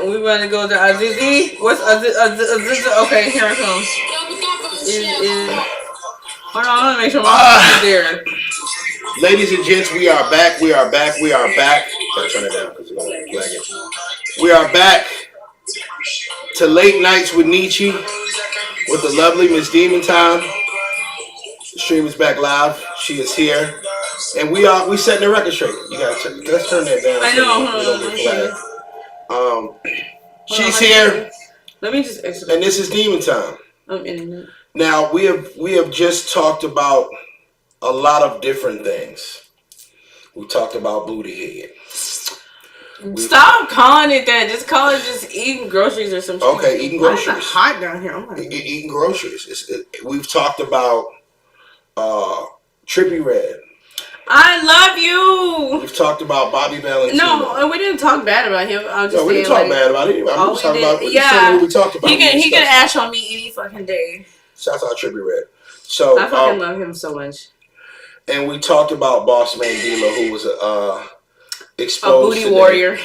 We want to go to Azizi. What's Azizi? Okay, here it comes. Hold on, I want to make sure my is there. Ladies and gents, we are back. We are back. We are back. Gotta turn it down because it's going to flag it. We are back to Late Nights with Nietzsche with the lovely Miss Demon Time. The stream is back live. She is here, and we setting the record straight. You gotta let's turn that down. I know. She's here. Let me just exit. And this is Demon Time. I'm in it. Now we have just talked about a lot of different things. We talked about booty head. Stop calling it that. Just call it just eating groceries or some shit. Okay, eating groceries. It's hot down here. Eating groceries. We've talked about Trippie Redd. I love you. We've talked about Bobby Valentino. No, we didn't talk bad about him. We didn't talk bad about him. I'm just talking about what we talked about. He can ash on me any fucking day. Shouts out Trippie Redd. So I fucking love him so much. And we talked about Bossman Dlow, who was exposed. A booty warrior.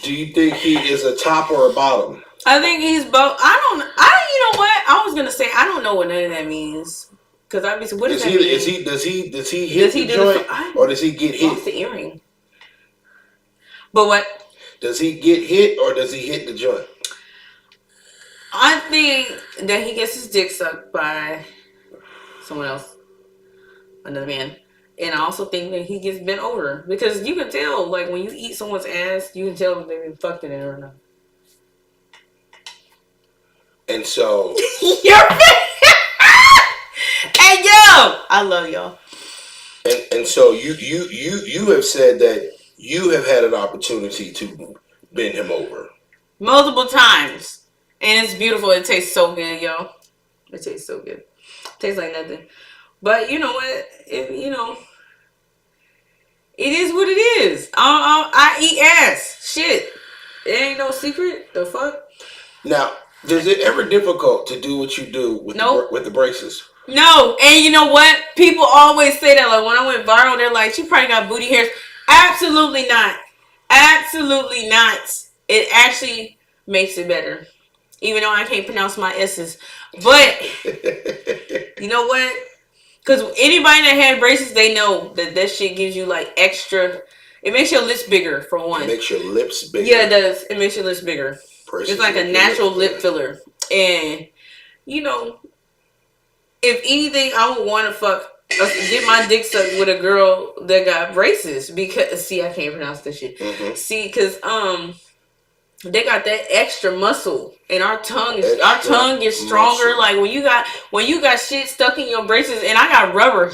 Do you think he is a top or a bottom? I think he's both. You know what? I was gonna say I don't know what none of that means. Cause obviously, what does that mean? Does he hit the joint, or does he get hit? Off the earring. But what? Does he get hit or does he hit the joint? I think that he gets his dick sucked by someone else, another man. And I also think that he gets bent over. Because you can tell, like, when you eat someone's ass, you can tell if they've been fucked in it or not. And so... Hey, yo! I love y'all. And so you have said that you have had an opportunity to bend him over. Multiple times. And it's beautiful. It tastes so good, y'all. It tastes so good. It tastes like nothing. But you know what? It is what it is. I eat ass. Shit. It ain't no secret. The fuck? Now, is it ever difficult to do what you do with the braces? No. And you know what? People always say that. Like when I went viral, they're like, she probably got booty hairs. Absolutely not. Absolutely not. It actually makes it better. Even though I can't pronounce my S's. But, you know what? Because anybody that had braces, they know that shit gives you like extra. It makes your lips bigger, for one. It makes your lips bigger? Yeah, it does. It makes your lips bigger. It's like a natural lip filler. And, you know, if anything, I would want to get my dick sucked with a girl that got braces. Because, see, I can't pronounce this shit. Mm-hmm. See, because, they got that extra muscle, and our tongue gets stronger. Muscle. Like when you got shit stuck in your braces, and I got rubber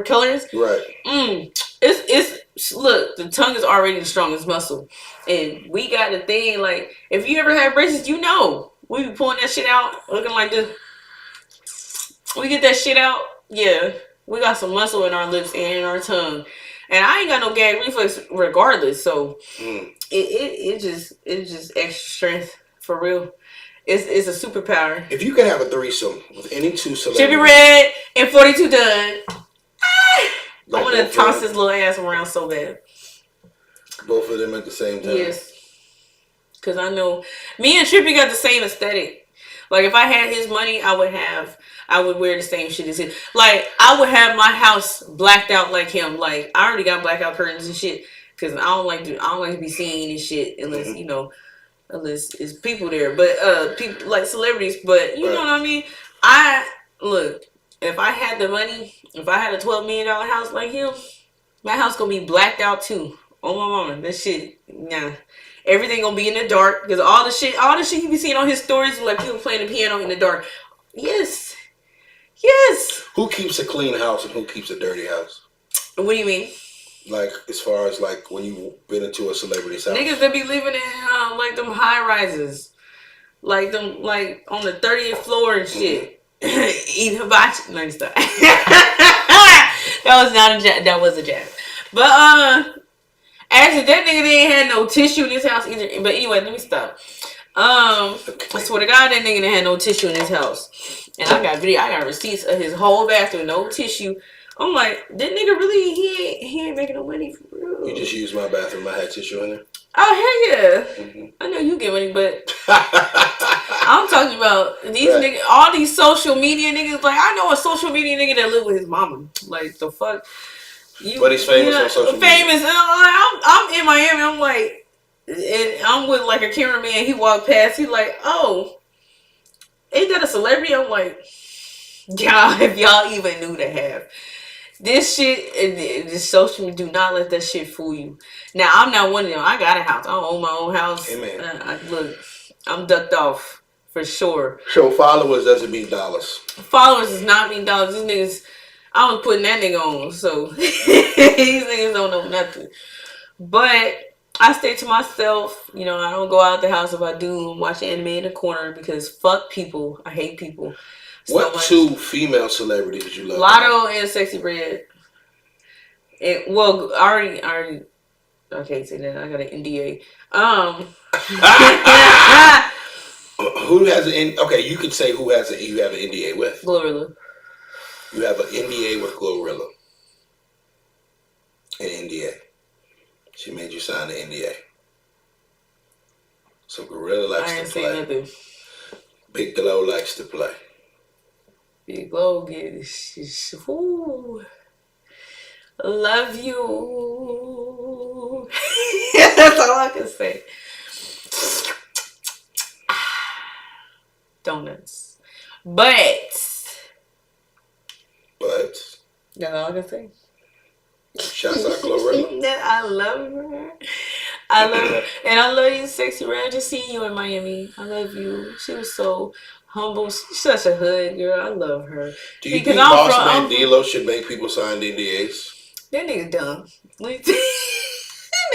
colors. Right. It's look, the tongue is already the strongest muscle, and we got the thing. Like if you ever had braces, you know we be pulling that shit out, looking like this. We get that shit out. Yeah, we got some muscle in our lips and in our tongue. And I ain't got no gag reflex regardless, so it's just extra strength for real. It's a superpower. If you could have a threesome with any two celebrities, Trippie Redd and 42 Dunn, I want to toss his little ass around so bad. Both of them at the same time. Yes, because I know me and Trippie got the same aesthetic. Like if I had his money, I would wear the same shit as him. Like I would have my house blacked out like him. Like I already got blackout curtains and shit because I don't like to be seen and shit unless unless it's people there. But people like celebrities. But you know what I mean. If I had the money, if I had a $12 million house like him, my house gonna be blacked out too. Oh my mama, that shit, nah. Everything gonna be in the dark because all the shit you be seeing on his stories, like people playing the piano in the dark. Yes. Who keeps a clean house and who keeps a dirty house? What do you mean? Like as far as like when you've been into a celebrity's house. Niggas that be living in like them high rises, like them like on the 30th floor and shit. Eat hibachi. No, stop. That was not a jab. That was a jab. But actually, that nigga didn't have no tissue in his house either. But anyway, let me stop. I swear to God, that nigga didn't have no tissue in his house. And I got receipts of his whole bathroom, no tissue I'm like, that nigga really, he ain't making no money for real. You just used my bathroom. I had tissue in there. Oh, hell yeah. Mm-hmm. I know you get money, but I'm talking about these niggas, all these social media niggas. Like, I know a social media nigga that live with his mama. Like, the fuck? But he's famous on social media. Famous. And I'm in Miami. I'm like, and I'm with like a cameraman. He walked past. He like, oh, ain't that a celebrity? I'm like, y'all, if y'all even knew to have. This shit, this social media, do not let that shit fool you. Now, I'm not one of them. I got a house. I own my own house. Amen. Look, I'm ducked off for sure. So followers doesn't mean dollars. Followers does not mean dollars. These niggas, I was putting that nigga on, so these niggas don't know nothing. But I stay to myself. You know, I don't go out the house. If I do, I'm watching anime in the corner because fuck people. I hate people. What two female celebrities did you love? Lotto and Sexy Red. And well, I already. Okay, say that I got an NDA. Who has an? Okay, you could say who has you have an NDA with. Glorilla. You have an NDA with Glorilla. An NDA. She made you sign the NDA. So Glorilla likes to play. I ain't saying nothing. Big Dlow likes to play. Big Dlow gets love you. That's all I can say. Donuts. But that's all I can say. Shouts out Glorilla. I love her. I love her. And I love you, Sexy Red. Just seeing you in Miami. I love you. She was so humble. She's such a hood girl. I love her. Do you think Bossman Dlow should make people sign NDAs? That nigga dumb. That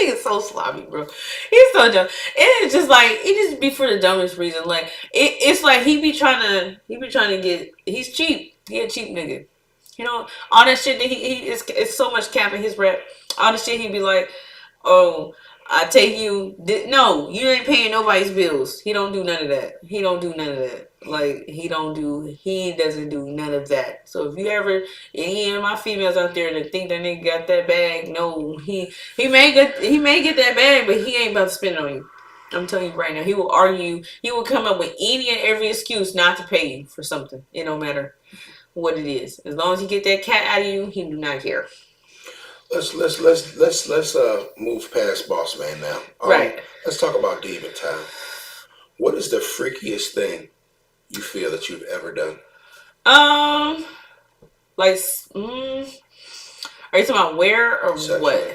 nigga so sloppy, bro. He's so dumb. It's just like it just be for the dumbest reason. Like it's like he be trying to get. He's cheap. He a cheap nigga. You know all that shit that it's so much cap in his rap. All the shit he be like, oh, I take you. No, you ain't paying nobody's bills. He don't do none of that. He don't do none of that. Like he doesn't do none of that. So if you ever any of my females out there that think that nigga got that bag, no, he may get that bag, but he ain't about to spend it on you. I'm telling you right now, he will argue. He will come up with any and every excuse not to pay you for something. It don't matter what it is. As long as he get that cat out of you, he do not care. Let's move past Bossman now. Right. Let's talk about Demon Time. What is the freakiest thing you feel that you've ever done? Are you talking about where or sexually?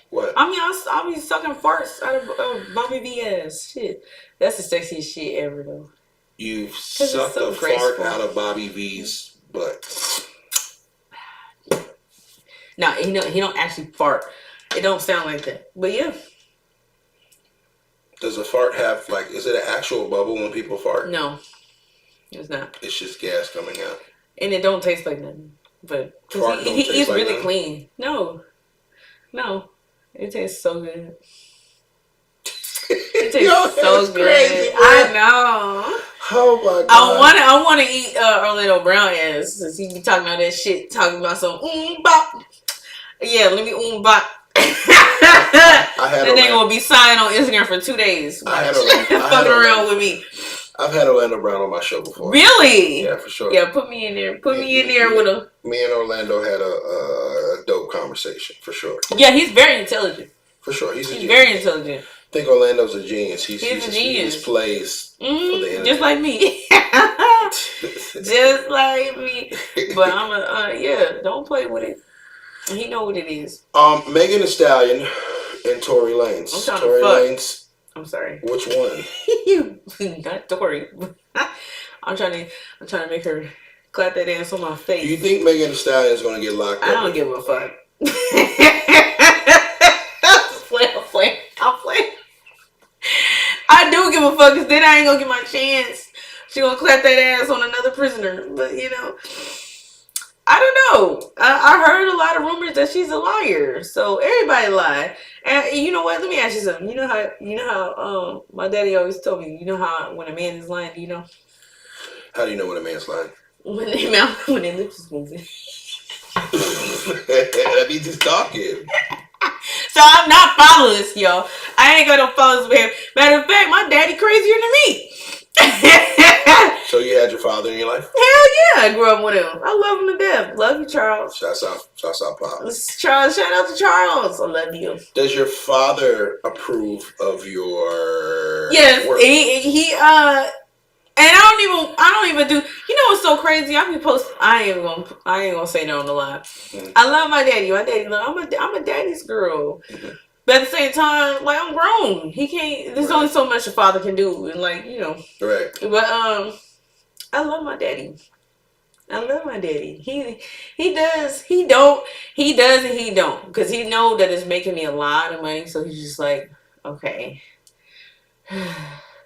What? I mean, I'll be sucking farts out of Bobby V ass. Shit. That's the sexiest shit ever, though. You've sucked a fart out of Bobby V's butt. No, he don't actually fart. It don't sound like that. But yeah. Does a fart have, is it an actual bubble when people fart? No. It's not. It's just gas coming out. And it don't taste like nothing. But he's like really clean. No. It tastes so good. It tastes so good. Crazy, I know. Oh my god. I want to eat Orlando Brown ass since he be talking all that shit, talking about some bop. Yeah, let me bop. That nigga will be signing on Instagram for 2 days. Fucking around with me. I've had Orlando Brown on my show before. Really? Yeah, for sure. Yeah, put me in there. Put me in there with him. Me and Orlando had a dope conversation, for sure. Yeah, he's very intelligent. For sure. He's very intelligent. I think Orlando's a genius. He's a genius. He just plays for the internet. Just like me. Just like me. But I'm don't play with it. He know what it is. Megan Thee Stallion and Tory Lanez. Tory Lanez. I'm sorry. Which one? Not Tory. I'm trying to make her clap that ass on my face. Do you think Megan Thee Stallion is going to get locked up? I don't give a fuck. I'm playing. I do give a fuck because then I ain't gonna get my chance. She gonna clap that ass on another prisoner. But I don't know. I heard a lot of rumors that she's a liar. So everybody lie. And you know what? Let me ask you something. You know how my daddy always told me, how when a man is lying, do you know? How do you know when a man's lying? When their lips is moving. That means he's talking. So I'm not fatherless, y'all. I ain't got no fathers with him. Matter of fact, my daddy crazier than me. So you had your father in your life? Hell yeah, I grew up with him. I love him to death. Love you, Charles. Shouts out, Pops. Charles, shout out to Charles. I love you. Does your father approve of your yes, work? He and I don't even do. You know what's so crazy? I be posting. I ain't gonna say no on the line. Mm-hmm. I love my daddy. I'm a daddy's girl. Mm-hmm. But at the same time, like, I'm grown. He can't. There's only so much a father can do, and like, you know. Right. But I love my daddy. I love my daddy. He does. He does, and he don't, because he know that it's making me a lot of money. So he's just like, okay,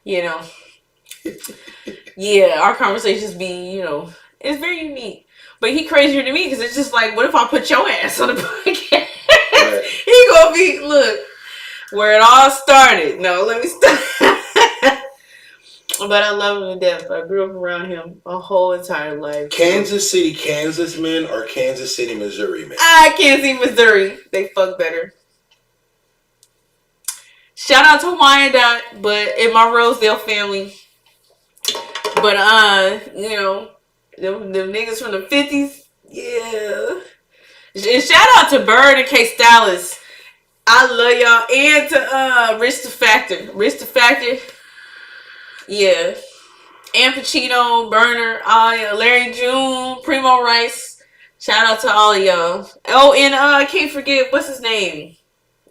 you know. Yeah, our conversations be, you know, it's very unique. But he crazier than me, because it's just like, what if I put your ass on the podcast? Right. He gonna be, look, where it all started. No, let me stop. But I love him to death. I grew up around him a whole entire life. Kansas City, Kansas men, or Kansas City, Missouri men? Kansas City, Missouri. They fuck better. Shout out to Wyandotte, but in my Rosedale family. But you know, them niggas from the 50s, yeah. And shout out to Bird and K Stylis. I love y'all. And to Rich the Factor. Rich the Factor. Yeah. And Pacino, Burner, Larry June, Primo Rice. Shout out to all of y'all. Oh, and I can't forget, what's his name?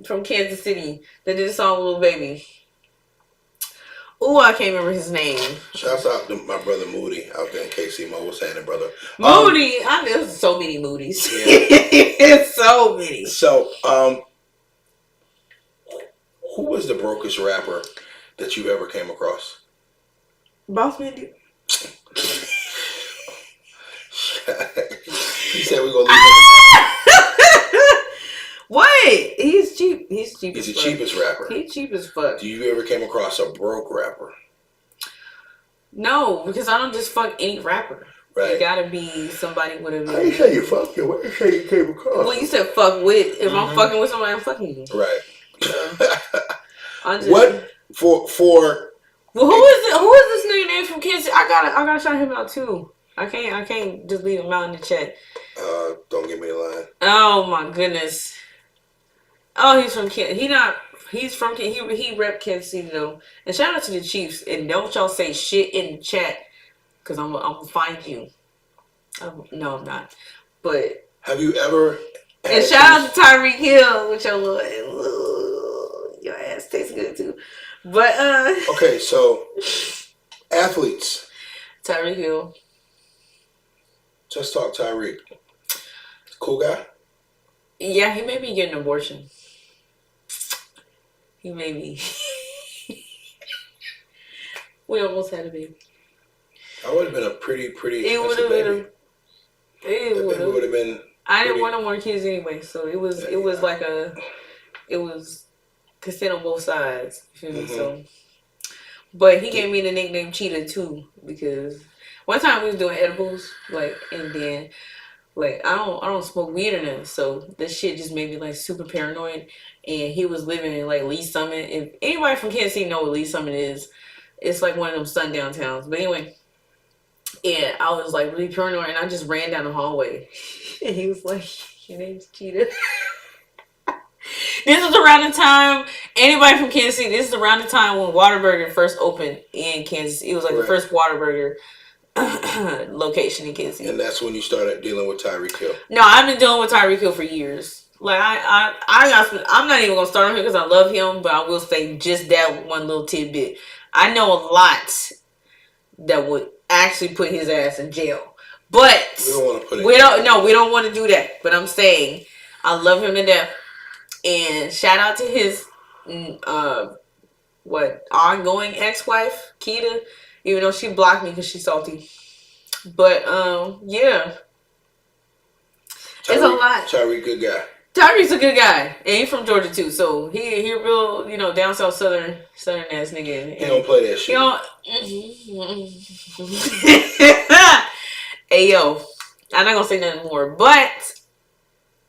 From Kansas City. That did the song Little Baby. Ooh, I can't remember his name. Shouts out to my brother Moody out there in KC. Mo, what's happening, brother? Moody, there's so many Moodies. Yeah. So many. So, who was the brokest rapper that you ever came across? Bossman. You said we're gonna leave him. What? He's cheap. He's cheap. He's the cheapest rapper. He's cheap as fuck. Do you ever came across a broke rapper? No, because I don't just fuck any rapper. Right. It gotta be somebody with a. I ain't say you fucked him. I ain't say you came across. Well, you said fuck with. If I'm fucking with somebody, I'm fucking you. Right. Just, what for? Well, who is this nigga name from Kansas? I gotta shout him out too. I can't just leave him out in the chat. Don't give me a line. Oh my goodness. Oh, he's from Kansas. He rep Kansas City though. And shout out to the Chiefs. And don't y'all say shit in the chat, cause I'm gonna find you. No, I'm not. But have you ever? And shout out to Tyreek Hill with your little. Your ass tastes good too. But okay, so athletes. Tyreek Hill. Just talk Tyreek. Cool guy. Yeah, he may be getting an abortion. He may be. We almost had a baby. I would have been a pretty. It would have been. It would have been. I didn't want no more kids anyway, so it was consent on both sides. You feel me? So, but he gave me the nickname Cheetah too, because one time we was doing edibles, like, and then like I don't smoke weed or nothing, so this shit just made me like super paranoid. And he was living in like Lee Summit. If anybody from Kansas City know what Lee Summit is, it's like one of them sundown towns. But anyway, yeah, I was like really paranoid, and I just ran down the hallway, and he was like, "Your name's Cheetah." This is around the time, anybody from Kansas City, this is around the time when Whataburger first opened in Kansas. It was like the first Whataburger location in Kansas City. And that's when you started dealing with Tyreek Hill. No, I've been dealing with Tyreek Hill for years. Like I'm not even gonna start on here because I love him, but I will say just that one little tidbit. I know a lot that would actually put his ass in jail, but we don't want to put it. We don't want to do that. But I'm saying I love him to death, and shout out to his ongoing ex-wife Keita, even though she blocked me because she's salty. But yeah, it's a lot. Tyreek, good guy. Tyreek's a good guy, and he's from Georgia too. So he real, down south southern ass nigga. He don't play that shit. Hey yo, I'm not gonna say nothing more. But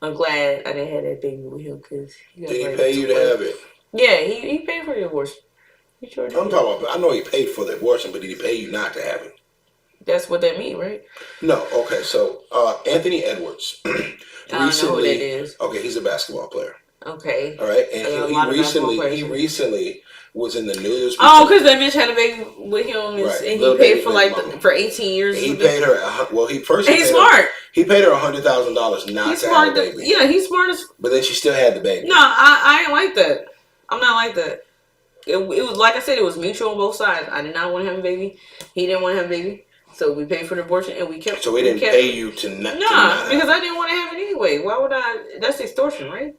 I'm glad I didn't have that baby with him because did he pay you to have it? Yeah, he paid for the abortion. He sure did. I'm talking about. I know he paid for the abortion, but did he pay you not to have it? That's what that means, right? No. Okay. So Anthony Edwards I don't know who that is. Okay, he's a basketball player. Okay. All right, and he recently was in the news. Oh, because that bitch had a baby with him, and he paid for for 18 years. He paid her. Well, he's smart. He paid her $100,000 not to have a baby. Yeah, he's smart as. But then she still had the baby. No, I ain't like that. I'm not like that. It was like I said, it was mutual on both sides. I did not want to have a baby. He didn't want to have a baby. So we paid for the abortion and we kept. So we didn't pay you to not. Nah, because I didn't want to have it anyway. Why would I? That's extortion, right?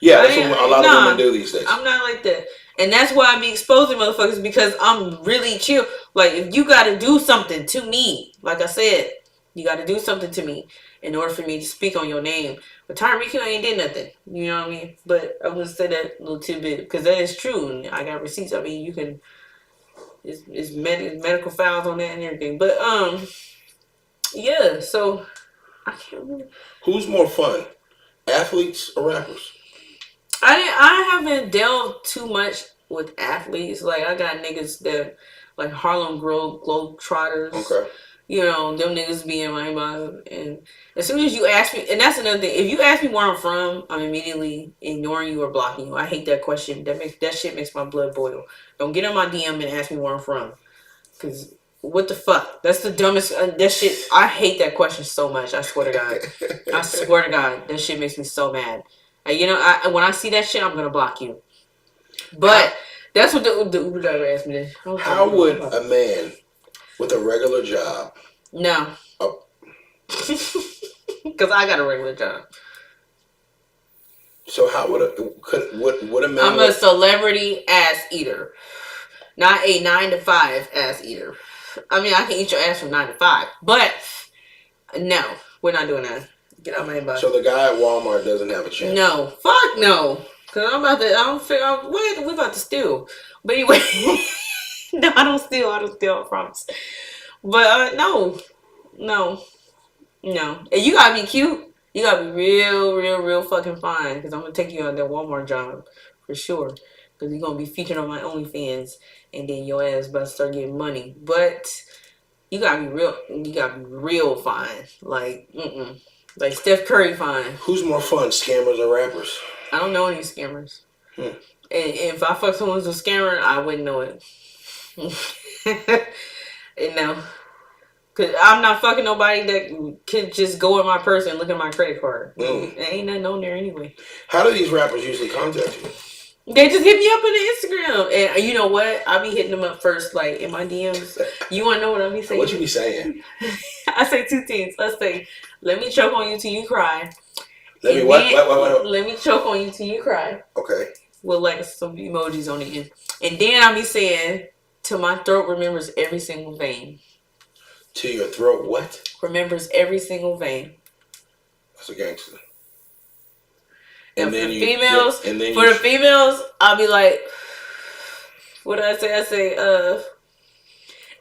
Yeah, that's what a lot of women do these days. I'm not like that. And that's why I be exposing motherfuckers, because I'm really chill. Like, if you got to do something to me, like I said, you got to do something to me in order for me to speak on your name. But Tyreek Hill ain't did nothing. You know what I mean? But I'm going to say that little tidbit because that is true. And I got receipts. I mean, you can, it's medical files on that and everything. But, yeah, so I can't remember. Who's more fun, athletes or rappers? I haven't delved too much with athletes. Like, I got niggas that, like, Harlem Globetrotters. Okay. You know, them niggas be in my inbox. And as soon as you ask me, and that's another thing, if you ask me where I'm from, I'm immediately ignoring you or blocking you. I hate that question. That shit makes my blood boil. Don't get on my DM and ask me where I'm from. Because what the fuck? That's the dumbest, that shit, I hate that question so much. I swear to God. I swear to God. That shit makes me so mad. And you know, when I see that shit, I'm gonna block you. But that's what the Uber driver asked me. How would a man with a regular job? No, because I got a regular job. So how would a man? I'm a celebrity ass eater, not a 9 to 5 ass eater. I mean, I can eat your ass from 9 to 5, but no, we're not doing that. Get out my inbox. So the guy at Walmart doesn't have a chance. No, fuck no. Cause I'm about to. I don't figure out what we about to steal. But anyway, no, I don't steal. I promise. But no. And you gotta be cute. You gotta be real fucking fine. Cause I'm gonna take you on that Walmart job for sure. Cause you're gonna be featured on my OnlyFans, and then your ass about to start getting money. But you gotta be real. You gotta be real fine. Like Like Steph Curry fine. Who's more fun, scammers or rappers? I don't know any scammers. And if I fuck someone who's a scammer, I wouldn't know it. No. Because I'm not fucking nobody that can just go in my purse and look at my credit card. There ain't nothing on there anyway. How do these rappers usually contact you? They just hit me up on the Instagram. And you know what? I be hitting them up first, like, in my DMs. You want to know what I be saying? What you be saying? I say two things. Let's say, let me choke on you till you cry. Let me Let me choke on you till you cry. Okay. With like some emojis on the end. And then I'll be saying, till my throat remembers every single vein. To your throat what? Remembers every single vein. That's a gangster. And then for the females, I'll be like, what did I say? I say,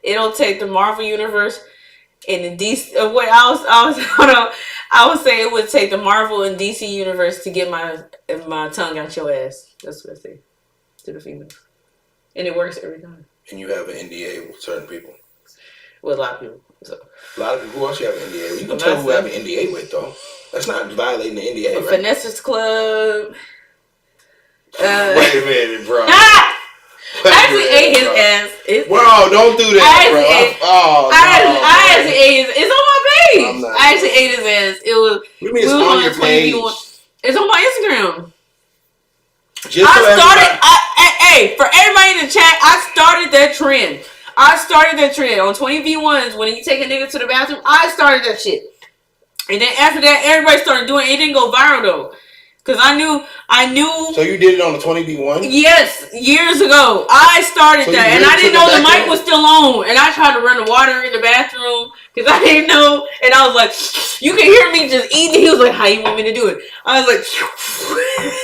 it'll take the Marvel universe and the DC. I would say it would take the Marvel and DC universe to get my tongue out your ass. That's what I say to the females, and it works every time. And you have an NDA with certain people. With a lot of people. So. A lot of people. Who else you have an NDA with? You can tell who have an NDA with though. That's not violating the NDA, right? Finesse's Club. Wait a minute, bro. I actually ate his ass. Bro, don't do that, bro. I actually ate his. It's on my page. I actually ate his ass. It was. What do you mean it's on your page? It's on my Instagram. Hey, for everybody in the chat, I started that trend. On 20 V1s when you take a nigga to the bathroom. I started that shit. And then after that, everybody started doing it. It didn't go viral though. Because I knew. So you did it on the 20V1? Yes, years ago. I started that. And I didn't know the mic was still on. And I tried to run the water in the bathroom. Because I didn't know. And I was like, you can hear me just eating. He was like, how you want me to do it? I was like,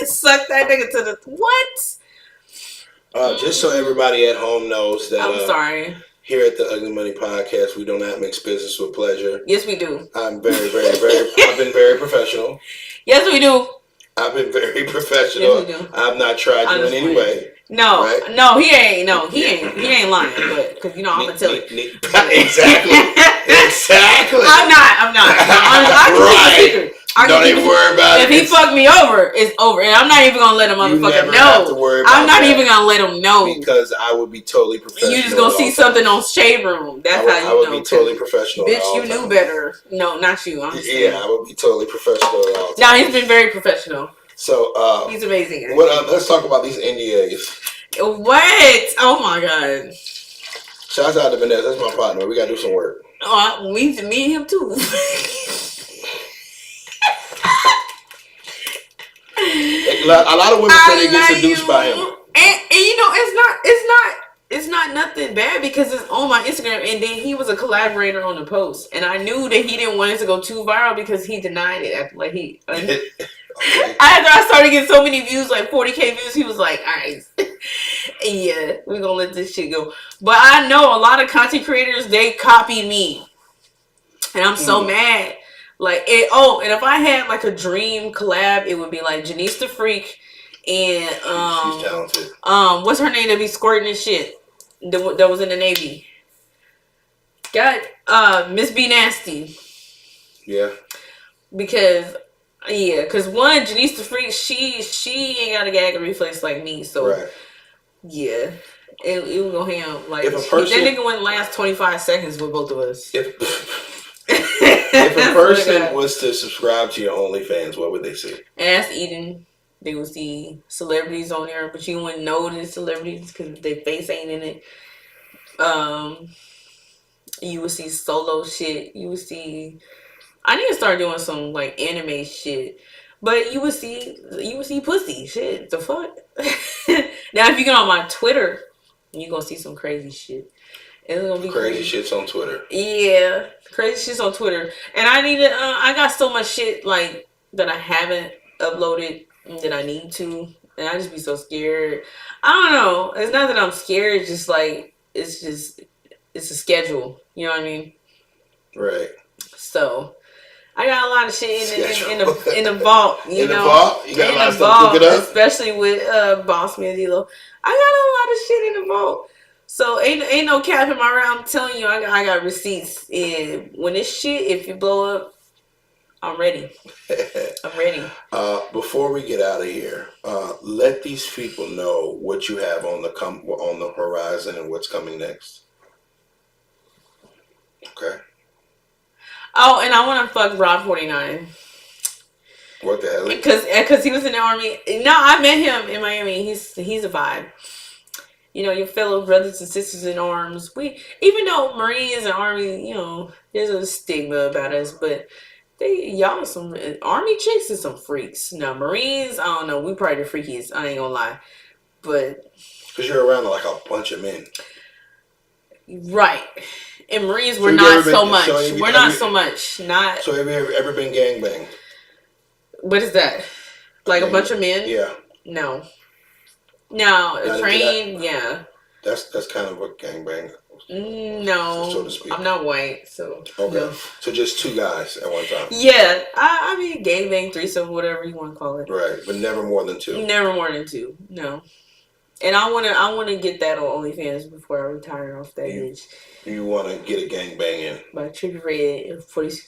suck that nigga to the... What? Just so everybody at home knows that... I'm sorry. Here at the Ugly Money Podcast, we do not mix business with pleasure. Yes, we do. I'm I've been very professional. Yes, we do. I've been very professional. Yes, we do. I've not tried you in any way. No, right? no, he ain't. No, he ain't lying. But because I'm gonna tell you. Exactly. Exactly. I'm not. I can keep it secret. Don't even worry about it. If he fucked me over, it's over, and I'm not even gonna let him motherfucker know. I'm not even gonna let him know because I would be totally professional. You just gonna see something on Shade Room. That's how you know. I would be totally professional. Bitch, you knew better. No, not you. I'm I would be totally professional at all. Now he's been very professional. So he's amazing. Let's talk about these NDAs. What? Oh my god! Shouts out to Vanessa. That's my partner. We gotta do some work. Me and him too. A lot of women say they get seduced by him, and you know it's not nothing bad because it's on my Instagram, and then he was a collaborator on the post, and I knew that he didn't want it to go too viral because he denied it after after I started getting so many views, like 40K views, he was like, all right, yeah, we're gonna let this shit go. But I know a lot of content creators, they copy me, and I'm so mad. Like and if I had like a dream collab, it would be like Janice the Freak and she's talented. What's her name that be squirting and shit? That was in the Navy. Got Miss B Nasty. Yeah. Because one, Janice the Freak, she ain't got a gag reflex like me, so right. Yeah. It was gonna ham. Like if a person, that nigga wouldn't last 25 seconds with both of us. If a person was to subscribe to your OnlyFans, what would they see? Ass eating. They would see celebrities on there, but you wouldn't know the celebrities because their face ain't in it. You would see solo shit. You would see. I need to start doing some like anime shit. But you would see pussy shit. The fuck. Now, if you get on my Twitter, you gonna see some crazy shit. It's gonna be crazy shits on Twitter. Yeah, crazy shits on Twitter. And I need to. I got so much shit like that I haven't uploaded that I need to, and I just be so scared. I don't know. It's not that I'm scared. It's just like it's a schedule. You know what I mean? Right. So I got a lot of shit in the vault. You know? The vault? You got a lot of stuff to cook it up? Especially with Bossman and Dlow. I got a lot of shit in the vault. So ain't no cap in my round. I'm telling you, I got receipts. And when this shit, if you blow up, I'm ready. I'm ready. Before we get out of here, let these people know what you have on the horizon and what's coming next. Okay. Oh, and I want to fuck Rob 49. What the hell? Because he was in the army. No, I met him in Miami. He's a vibe. You know, your fellow brothers and sisters in arms. Even though Marines and Army, you know, there's a stigma about us, but y'all some Army chicks and some freaks. Now, Marines, I don't know. We probably the freakiest. I ain't gonna lie, but because you're around like a bunch of men, right? And Marines, we're not so much. We're not so much. Not. So have you ever been gangbanged? What is that? Like a bunch of men? Yeah. No. No, train, yeah. That's kind of what gangbang. No, so to speak. I'm not white, so. Okay. No. So just two guys at one time. Yeah, I mean gangbang, threesome, whatever you want to call it. Right, but never more than two. Never more than two. No. And I wanna get that on OnlyFans before I retire off that age. You wanna get a gangbang in? By Trippy Red for this.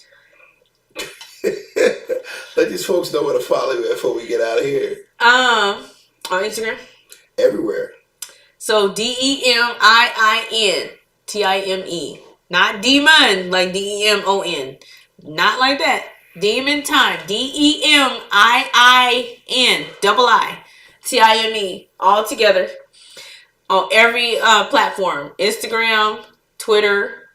Let these folks know where to follow you before we get out of here. On Instagram. Everywhere. So DemiinTime. Not demon like DEMON. Not like that. Demon time. DEMIIN. All together. On every platform. Instagram, Twitter,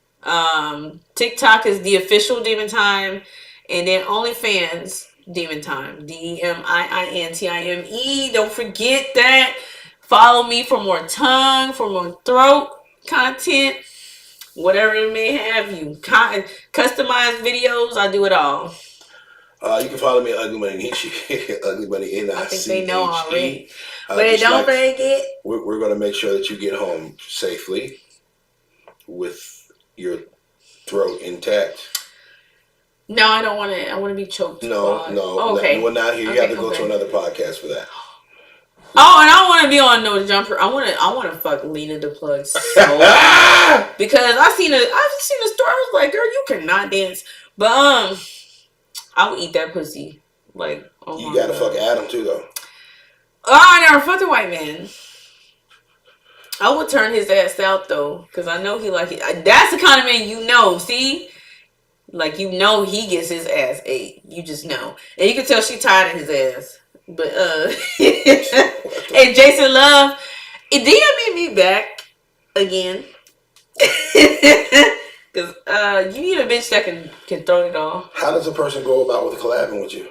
TikTok is the official Demon Time. And then OnlyFans, Demon Time. DemiinTime. Don't forget that. Follow me for more tongue, for more throat content, whatever it may have you. Customized videos, I do it all. You can follow me at UglyMoneyNiche, UglyMoneyNiche. I think they know already. But don't forget. We're going to make sure that you get home safely with your throat intact. No, I don't want to. I want to be choked. No. Oh, okay. Well, not here. You have to go to another podcast for that. Oh, and I want to be on No Jumper. I want to fuck Lena the Plug so bad. Because I've seen a story. I was like, girl, you cannot dance. But I would eat that pussy. Like, oh you gotta fuck Adam too, though. Oh, I never fucked a white man. I would turn his ass out though, because I know he like it. That's the kind of man see. Like, he gets his ass ate. You just know. And you can tell she tired of his ass. But, and Jason Love, DM me back again. Because you need a bitch that can throw it all. How does a person go about with collabing with you?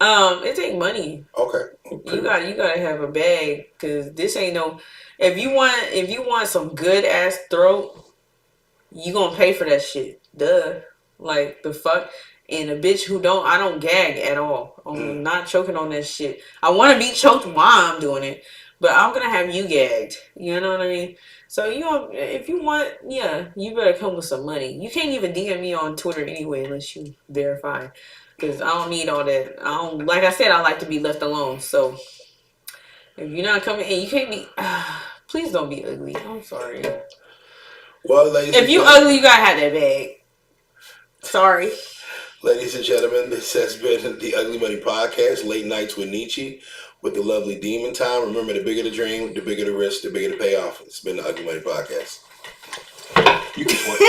It take money. Okay. You gotta have a bag, because this ain't no... If you want some good ass throat, you gonna pay for that shit. Duh. Like, the fuck? And a bitch I don't gag at all. I'm not choking on that shit. I want to be choked while I'm doing it, but I'm gonna have you gagged. You know what I mean? So if you want, you better come with some money. You can't even DM me on Twitter anyway unless you verify, because I don't need all that. Like I said, I like to be left alone. So if you're not coming, and you can't be, please don't be ugly. I'm sorry. Well, ladies, if you ugly, you gotta have that bag. Sorry. Ladies and gentlemen, this has been the Ugly Money Podcast, Late Nights with Nietzsche, with the lovely Demon Time. Remember, the bigger the dream, the bigger the risk, the bigger the payoff. It's been the Ugly Money Podcast. You can point.